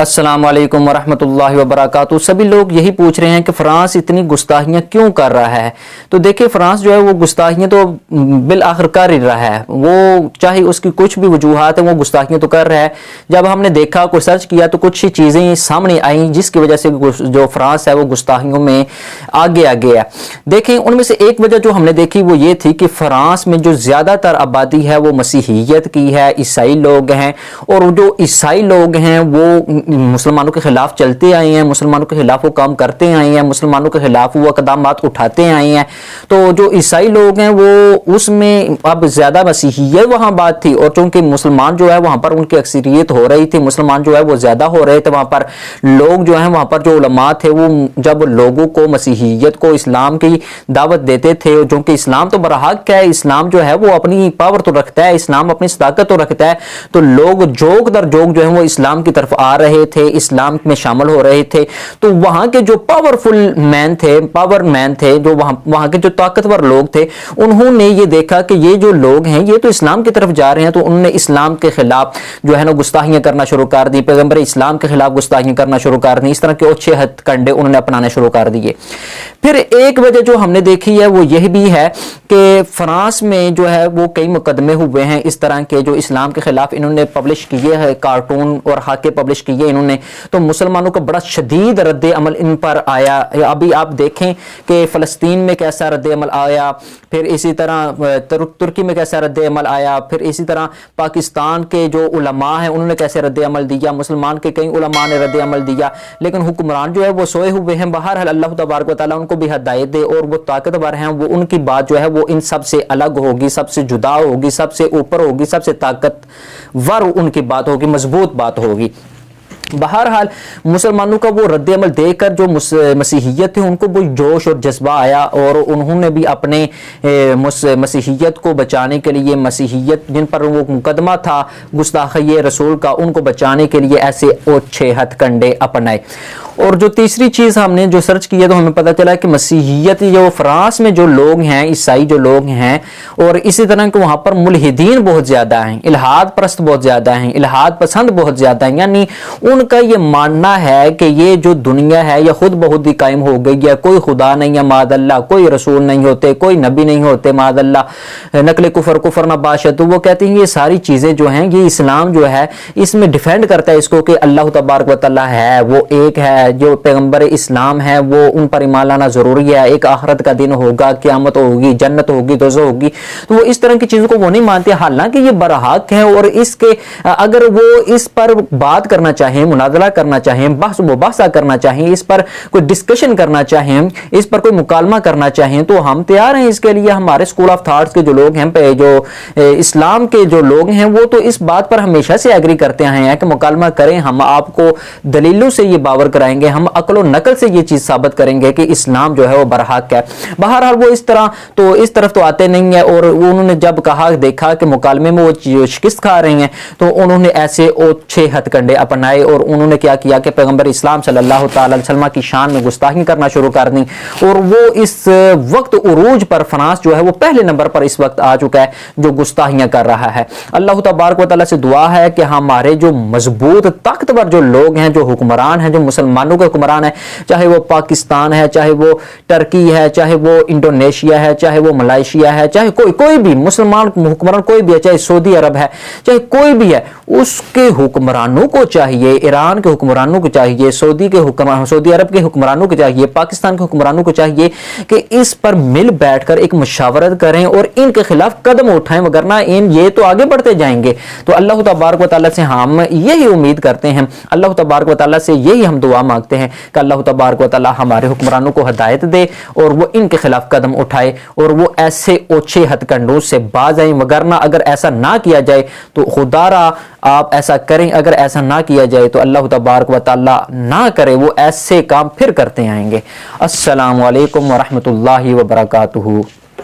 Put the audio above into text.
अस्सलाम वालेकुम वरहमतुल्लाहि वबरकातुहू। सभी लोग यही पूछ रहे हैं कि फ्रांस इतनी गुस्ताखियाँ क्यों कर रहा है। तो देखिए, फ्रांस जो है वो गुस्ताखियाँ तो बिल आखिर कर ही रहा है। वो चाहे उसकी कुछ भी वजूहात है, वो गुस्ताखियाँ तो कर रहा है। जब हमने देखा, कोई सर्च किया, तो कुछ ही चीज़ें सामने आई जिसकी वजह से जो फ्रांस है वो गुस्ताखियों में आगे आ गया। देखें, उनमें से एक वजह जो हमने देखी वो ये थी कि फ्रांस में जो ज़्यादातर आबादी है वो मसीहियत की है, ईसाई लोग हैं। और जो ईसाई लोग हैं वो मुसलमानों के खिलाफ चलते आए हैं, मुसलमानों के खिलाफ वो काम करते आए हैं, मुसलमानों के खिलाफ वो इक़दामात उठाते आए हैं। तो जो ईसाई लोग हैं वो उसमें अब ज़्यादा मसीहियत वहाँ बात थी, और चूँकि मुसलमान जो है वहाँ पर उनकी अक्सरियत हो रही थी, मुसलमान जो है वो ज़्यादा हो रहे थे वहाँ पर। लोग जो हैं वहाँ पर जो उलमा थे वो जब लोगों को मसीहियत को, इस्लाम की दावत देते थे, जो कि इस्लाम तो बरहक है, इस्लाम जो है वो अपनी पावर तो रखता है, इस्लाम अपनी ताकत तो रखता है। तो लोग जोग दर जोग जो है वो इस्लाम की तरफ आ रहे थे, इस्लाम में शामिल हो रहे थे। तो वहां के जो पावर मैन थे, जो वहां के जो ताकतवर लोग थे, उन्होंने ये देखा कि ये जो लोग हैं ये तो इस्लाम की तरफ जा रहे हैं। तो उन्होंने इस्लाम के खिलाफ जो है ना गुस्ताखियां करना शुरू कर दी, पैगंबर इस्लाम के खिलाफ गुस्ताखियां करना शुरू कर दी। इस तरह के अच्छे हथकंडे उन्होंने अपनाने शुरू कर दिए। फिर एक वजह जो हमने देखी है वो यह भी है कि फ्रांस में जो है वो कई मुकदमे हुए हैं इस तरह के, जो इस्लाम के खिलाफ इन्होंने पब्लिश किए हैं, कार्टून और हाके पब्लिश किए इन्होंने। तो मुसलमानों का बड़ा शदीद रद्द अमल इन पर आया। अभी आप देखें कि फ़लस्तीन में कैसा रद्द अमल आया, फिर इसी तरह तुर्की में कैसा रद्द अमल आया, फिर इसी तरह पाकिस्तान के जो उलमा हैं उन्होंने कैसे रद्द अमल दिया, मुसलमान के कई उलमा ने रद्द अमल दिया। लेकिन हुक्मरान जो है वो सोए हुए हैं। बहरहाल अल्लाह तबारक व तआला उनको भी हिदायत दे, और वो ताकतवर हैं, वो उनकी बात जो है वो इन सब से अलग होगी, सबसे जुदा होगी, सबसे ऊपर होगी, सबसे ताकतवर उनकी बात होगी, मजबूत बात होगी। बहरहाल मुसलमानों का वो रद्द अमल देखकर जो मसीहियत थे उनको वो जोश और जज्बा आया, और उन्होंने भी अपने मसीहियत को बचाने के लिए, मसीहियत जिन पर वो मुकदमा था गुस्ताखी रसूल का, उनको बचाने के लिए ऐसे ओछे हथकंडे अपनाए। और जो तीसरी चीज़ हमने जो सर्च किया तो हमें पता चला कि मसीहियत जो फ्रांस में जो लोग हैं, ईसाई जो लोग हैं, और इसी तरह के वहाँ पर मुल्हिदीन बहुत ज़्यादा हैं, इल्हाद परस्त बहुत ज़्यादा हैं, इल्हाद पसंद बहुत ज़्यादा हैं। यानी उनका ये मानना है कि ये जो दुनिया है ये खुद बहुत ही कायम हो गई है, कोई खुदा नहीं है मादल्ला, कोई रसूल नहीं होते, कोई नबी नहीं होते मादल्ला, नकल कुफर ना बादशाह। तो वो कहते हैं ये सारी चीज़ें जो हैं ये इस्लाम जो है इसमें डिफेंड करता है इसको कि अल्लाह तबारक व तआला है, वो एक है, जो पैगंबर इस्लाम है वो उन पर ईमान लाना जरूरी है, एक आखिरत का दिन होगा, क़यामत होगी, जन्नत होगी, दोज़ख होगी। तो वो इस तरह की चीज़ों को वो नहीं मानते, हालांकि ये बरहक है। और इसके अगर वो इस पर बात करना चाहें, मुनाज़रा करना चाहें, बहस मुबाहसा करना चाहें, इस पर कोई डिस्कशन करना चाहें, इस पर कोई मुकालमा करना चाहें, तो हम तैयार हैं इसके लिए। हमारे स्कूल ऑफ थॉट्स के जो लोग हैं, जो इस्लाम के जो लोग हैं, वो तो इस बात पर हमेशा से एग्री करते हैं कि मुकालमा करें, हम आपको दलीलों से ये बावर कराएंगे, हम अक्ल और नकल से ये चीज साबित करेंगे कि इस्लाम जो है वो बरहक है। बहरहाल वो इस तरफ तो आते नहीं है। और उन्होंने जब कहा, देखा कि मुकालमे में वो शिकस्त खा रहे हैं, तो उन्होंने ऐसे ओछे हथकंडे अपनाए, और उन्होंने क्या किया कि पैगंबर इस्लाम सल्लल्लाहु अलैहि वसल्लम की शान में गुस्ताखी करना शुरू कर दी। और वो इस वक्त उरूज पर फ्रांस जो है वो पहले नंबर पर इस वक्त आ चुका है जो गुस्ताखियां कर रहा है। अल्लाह तबारक व तआला से दुआ है कि हमारे जो मजबूत ताकतवर जो लोग हैं, जो हुक्मरान हैं, जो मुसलमानों के हुक्मरान है, चाहे वो पाकिस्तान है, चाहे वो टर्की है, चाहे वो इंडोनेशिया है, चाहे वो मलेशिया है, चाहे कोई भी मुसलमान हुक्मरान कोई भी है, चाहे सऊदी अरब है, चाहे कोई भी है, उसके हुक्मरानों को चाहिए, ईरान के हुक्मरानों को चाहिए, सऊदी अरब के हुक्मरानों को चाहिए, पाकिस्तान के हुक्मरानों को चाहिए कि इस पर मिल बैठकर एक मुशावरत करें और इनके खिलाफ कदम उठाएं, वगरना ये तो आगे बढ़ते जाएंगे। तो अल्लाह तबारक व तआला से हम यही उम्मीद करते हैं, अल्लाह तबारक व तआला से यही हम दुआ मांगते हैं कि अल्लाह तबारक व तआला हमारे हुक्मरानों को हिदायत दे और वो इनके खिलाफ कदम उठाए और वो ऐसे ओछे हथकंडों से बाज आए। वगरना अगर ऐसा ना किया जाए तो खुदारा आप ऐसा करें, अगर ऐसा ना किया जाए तो अल्लाह तबारक व तआला ना करे, वो ऐसे काम फिर करते आएंगे। अस्सलामु अलैकुम व रहमतुल्लाहि व बरकातुहू।